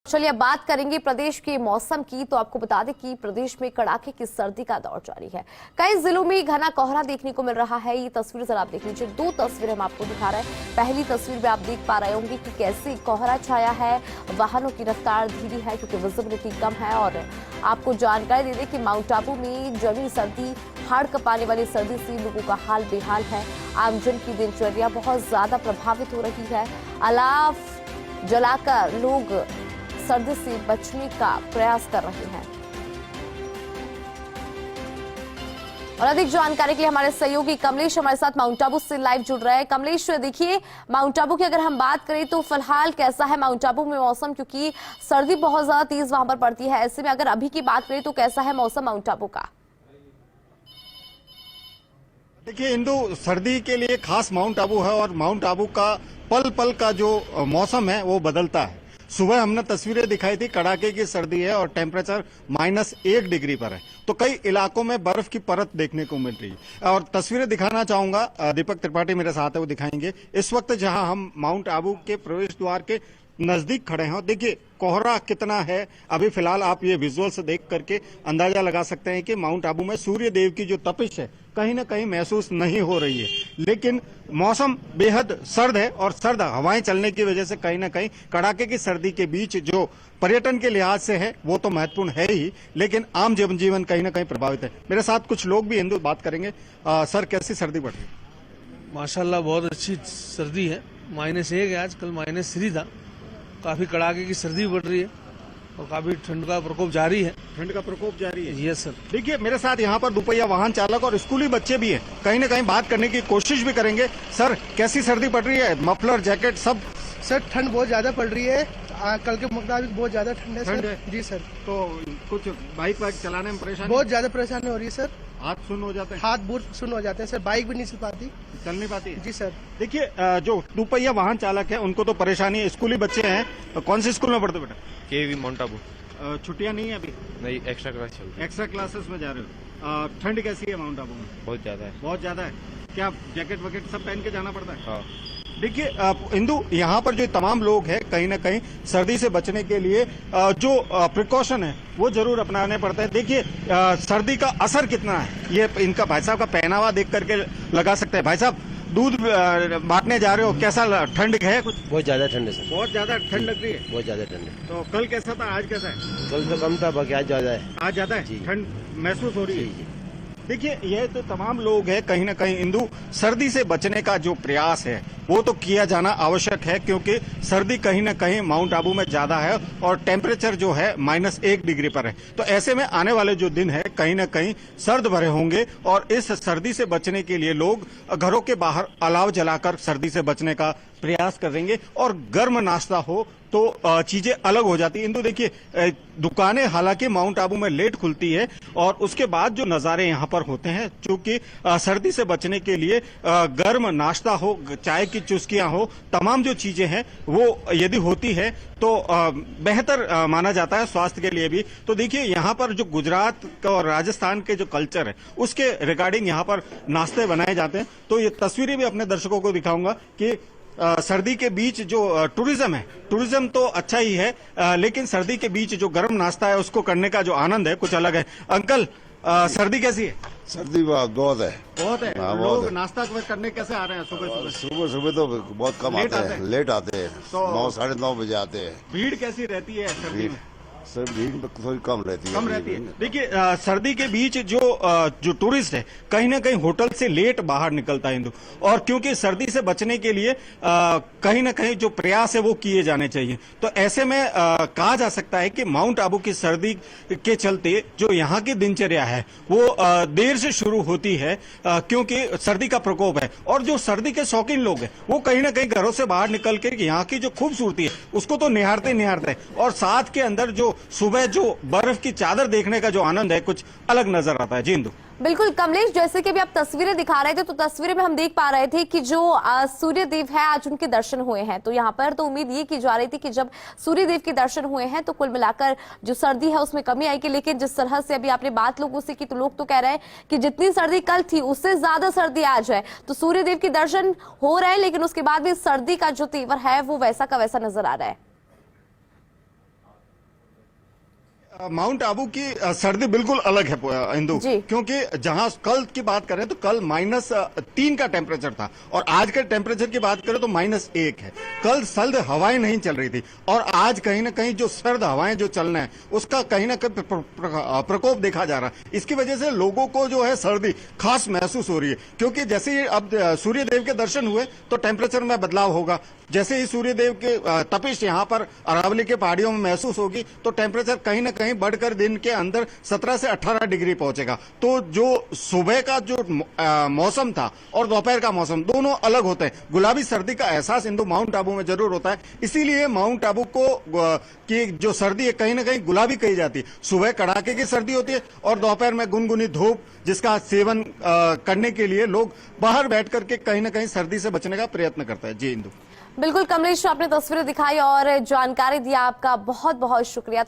चलिए अब बात करेंगे प्रदेश के मौसम की। तो आपको बता दें कि प्रदेश में कड़ाके की सर्दी का दौर जारी है। कई जिलों में घना कोहरा देखने को मिल रहा है। ये तस्वीर जरा आप देख लीजिए। दो तस्वीरें हम आपको दिखा रहे हैं। पहली तस्वीर में आप देख पा रहे होंगे कि कैसे कोहरा छाया है, वाहनों की रफ्तार धीमी है क्योंकि विजिबिलिटी कम है। और आपको जानकारी दे दें कि माउंट आबू में जमी सर्दी, हाड़ कपाने वाली सर्दी से लोगों का हाल बेहाल है। आमजन की दिनचर्या बहुत ज्यादा प्रभावित हो रही है। अलाव जलाकर लोग सर्दी से बचने का प्रयास कर रहे हैं। और अधिक जानकारी के लिए हमारे सहयोगी कमलेश हमारे साथ माउंट आबू से लाइव जुड़ रहे हैं। कमलेश, देखिए माउंट आबू की अगर हम बात करें तो फिलहाल कैसा है माउंट आबू में मौसम, क्योंकि सर्दी बहुत ज्यादा तेज वहां पर पड़ती है। ऐसे में अगर अभी की बात करें तो कैसा है मौसम माउंट आबू का? देखिए इंदु, सर्दी के लिए खास माउंट आबू है और माउंट आबू का पल पल का जो मौसम है वो बदलता है। सुबह हमने तस्वीरें दिखाई थी, कड़ाके की सर्दी है और टेम्परेचर -1 डिग्री पर है। तो कई इलाकों में बर्फ की परत देखने को मिल रही है और तस्वीरें दिखाना चाहूंगा, दीपक त्रिपाठी मेरे साथ है, वो दिखाएंगे। इस वक्त जहां हम माउंट आबू के प्रवेश द्वार के नजदीक खड़े हैं, देखिए कोहरा कितना है। अभी फिलहाल आप ये विजुअल्स देख करके अंदाजा लगा सकते हैं कि माउंट आबू में सूर्य देव की जो तपिश है कहीं ना कहीं महसूस नहीं हो रही है। लेकिन मौसम बेहद सर्द है और सर्द हवाएं चलने की वजह से कहीं ना कहीं कड़ाके की सर्दी के बीच जो पर्यटन के लिहाज से है वो तो महत्वपूर्ण है ही, लेकिन आम जनजीवन कहीं ना कहीं प्रभावित है। मेरे साथ कुछ लोग भी हिंदू बात करेंगे। सर, कैसी सर्दी बढ़ रही है? माशाल्लाह बहुत अच्छी सर्दी है। -1 है आज, कल -3 था। काफी कड़ाके की सर्दी बढ़ रही है और काफी ठंड का प्रकोप जारी है। ठंड का प्रकोप जारी है? Yes sir. देखिए मेरे साथ यहाँ पर दुपहिया वाहन चालक और स्कूली बच्चे भी हैं, कहीं ना कहीं बात करने की कोशिश भी करेंगे। सर, कैसी सर्दी पड़ रही है? मफलर, जैकेट सब? सर ठंड बहुत ज्यादा पड़ रही है। कल के मुताबिक बहुत ज्यादा ठंड है सर। जी सर। तो कुछ बाइक वाइक चलाने में परेशानी? बहुत ज्यादा परेशानी हो रही है सर। हाथ सुन्न हो जाते हैं? हाथ बूट सुन्न हो जाते हैं सर। बाइक भी नहीं चल नहीं पाती? जी सर। देखिए जो दुपहिया वाहन चालक है उनको तो परेशानी है। स्कूली बच्चे हैं, कौन सी स्कूल में पढ़ते बेटा? केवी माउंट आबू। छुट्टियां नहीं है अभी? नहीं, एक्स्ट्रा क्लास चल रही है। एक्स्ट्रा क्लासेस में जा रहे हो। ठंड कैसी है माउंट आबू में? बहुत ज्यादा है। बहुत ज्यादा है। क्या जैकेट वैकेट सब पहन के जाना पड़ता है? हाँ। देखिए इंदु, यहाँ पर जो तमाम लोग हैं कहीं ना कहीं सर्दी से बचने के लिए जो प्रिकॉशन है वो जरूर अपनाने पड़ते हैं। देखिए सर्दी का असर कितना है ये इनका भाई साहब का पहनावा देख करके लगा सकते हैं। भाई साहब, दूध बांटने जा रहे हो, कैसा ठंड है? कुछ बहुत ज्यादा ठंड है सर। बहुत ज्यादा ठंड लग रही है? बहुत ज्यादा ठंड है। तो कल कैसा था, आज कैसा है? कल तो कम था, बाकी आज ज्यादा है। आज ज्यादा है? ठंड महसूस हो रही है? देखिए ये तो तमाम लोग हैं, कहीं ना कहीं इंदु सर्दी से बचने का जो प्रयास है वो तो किया जाना आवश्यक है, क्योंकि सर्दी कहीं ना कहीं माउंट आबू में ज्यादा है और टेम्परेचर जो है -1 डिग्री पर है। तो ऐसे में आने वाले जो दिन है कहीं ना कहीं सर्द भरे होंगे और इस सर्दी से बचने के लिए लोग घरों के बाहर अलाव जलाकर सर्दी से बचने का प्रयास करेंगे और गर्म नाश्ता हो तो चीजें अलग हो जाती है। इंदु देखिए दुकानें हालांकि माउंट आबू में लेट खुलती है और उसके बाद जो नजारे यहाँ पर होते हैं, चूंकि सर्दी से बचने के लिए गर्म नाश्ता हो, चाय की चुस्कियां हो, तमाम जो चीजें हैं वो यदि होती है तो बेहतर माना जाता है स्वास्थ्य के लिए भी। तो देखिए यहाँ पर जो गुजरात और राजस्थान के जो कल्चर है उसके रिगार्डिंग यहाँ पर नाश्ते बनाए जाते हैं। तो ये तस्वीरें भी अपने दर्शकों को दिखाऊंगा कि सर्दी के बीच जो टूरिज्म है, टूरिज्म तो अच्छा ही है, लेकिन सर्दी के बीच जो गर्म नाश्ता है उसको करने का जो आनंद है कुछ अलग है। अंकल, सर्दी कैसी है? सर्दी बहुत है। बहुत है। लोग नाश्ता करने कैसे आ रहे हैं सुबह? सुबह तो बहुत कम आते हैं, लेट आते हैं। तो 9 साढ़े 9 बजे आते हैं। भीड़ कैसी रहती है सर्दी में? सर भीड़ थोड़ी कम रहती है। कम रहती है। देखिए सर्दी के बीच जो टूरिस्ट है कहीं ना कहीं होटल से लेट बाहर निकलता है हिंदू, और क्योंकि सर्दी से बचने के लिए कहीं ना कहीं जो प्रयास है वो किए जाने चाहिए। तो ऐसे में कहा जा सकता है कि माउंट आबू की सर्दी के चलते जो यहाँ की दिनचर्या है वो देर से शुरू होती है, क्योंकि सर्दी का प्रकोप है। और जो सर्दी के शौकीन लोग हैं वो कहीं ना कहीं घरों से बाहर निकल के यहाँ की जो खूबसूरती है उसको तो निहारते और साथ के अंदर जो सुबह जो बर्फ की चादर देखने का जो आनंद है कुछ अलग नजर आता है। जी इंदु। बिल्कुल कमलेश, जैसे कि अभी आप तस्वीरें दिखा रहे थे तो तस्वीरें में हम देख पा रहे थे कि जो सूर्य देव है आज उनके दर्शन हुए हैं। तो यहाँ पर तो उम्मीद ये की जा रही थी कि जब सूर्य देव के दर्शन हुए हैं तो कुल मिलाकर जो सर्दी है उसमें कमी आएगी। लेकिन जिस तरह से अभी आपने बात लोगों से की तो लोग तो कह रहे हैं कि जितनी सर्दी कल थी उससे ज्यादा सर्दी आज है। तो सूर्य देव के दर्शन हो रहे हैं लेकिन उसके बाद भी सर्दी का जो तेवर है वो वैसा का वैसा नजर आ रहा है। माउंट आबू की सर्दी बिल्कुल अलग है इंदु, जी। क्योंकि जहां कल की बात करें तो कल -3 का टेम्परेचर था और आज के टेम्परेचर की बात करें तो -1 है। कल सर्द हवाएं नहीं चल रही थी और आज कहीं ना कहीं जो सर्द हवाएं जो चलना है उसका कहीं ना कहीं प्रकोप देखा जा रहा है। इसकी वजह से लोगों को जो है सर्दी खास महसूस हो रही है, क्योंकि जैसे ही अब सूर्य देव के दर्शन हुए तो टेम्परेचर में बदलाव होगा। जैसे ही सूर्य देव के तपिश यहाँ पर अरावली के पहाड़ियों में महसूस होगी तो टेम्परेचर कहीं ना कहीं बढ़कर दिन के अंदर 17 से 18 डिग्री पहुंचेगा। तो जो सुबह का जो मौसम था और दोपहर का मौसम दोनों अलग होते हैं। गुलाबी सर्दी का एहसास इंदु माउंट आबू में जरूर होता है, इसीलिए माउंट आबू को की जो सर्दी है कहीं ना कहीं गुलाबी कही जाती है। सुबह कड़ाके की सर्दी होती है और दोपहर में गुनगुनी धूप, जिसका सेवन करने के लिए लोग बाहर बैठ करके कहीं ना कहीं सर्दी से बचने का प्रयत्न करता है। जी इंदु। बिल्कुल कमलेश, आपने तस्वीरें दिखाई और जानकारी दी, आपका बहुत बहुत शुक्रिया।